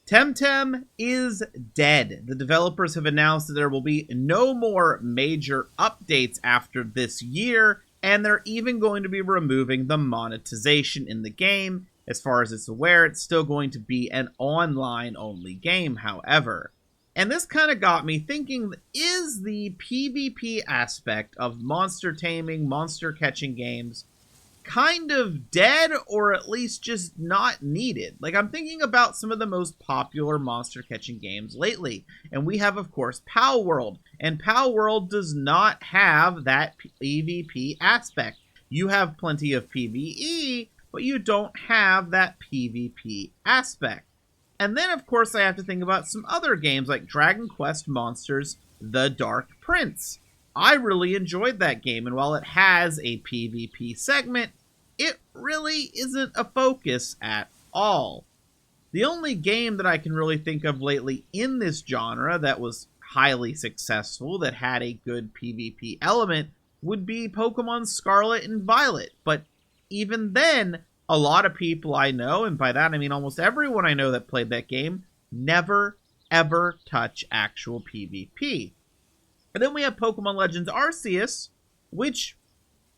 Temtem is dead. The developers have announced that there will be no more major updates after this year, and they're even going to be removing the monetization in the game. As far as it's aware, it's still going to be an online-only game, however. And this kind of got me thinking, is the PvP aspect of monster taming, monster catching games kind of dead, or at least just not needed? Like, I'm thinking about some of the most popular monster catching games lately, and we have, of course, Pal World, and Pal World does not have that PvP aspect. You have plenty of PvE, but you don't have that PvP aspect. And then, of course, I have to think about some other games like Dragon Quest Monsters: The Dark Prince. I really enjoyed that game, and while it has a PvP segment, it really isn't a focus at all. The only game that I can really think of lately in this genre that was highly successful, that had a good PvP element, would be Pokemon Scarlet and Violet. But even then, a lot of people I know, and by that I mean almost everyone I know that played that game, never, ever touch actual PvP. And then we have Pokemon Legends Arceus, which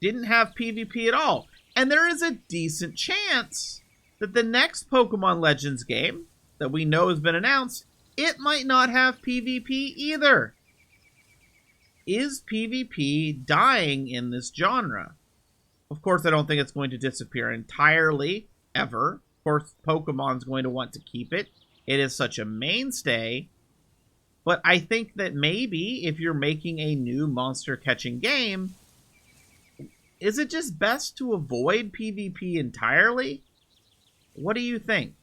didn't have PvP at all. And there is a decent chance that the next Pokemon Legends game that we know has been announced, it might not have PvP either. Is PvP dying in this genre? Of course, I don't think it's going to disappear entirely, ever. Of course, Pokemon's going to want to keep it. It is such a mainstay. But I think that maybe if you're making a new monster catching game, is it just best to avoid PvP entirely? What do you think?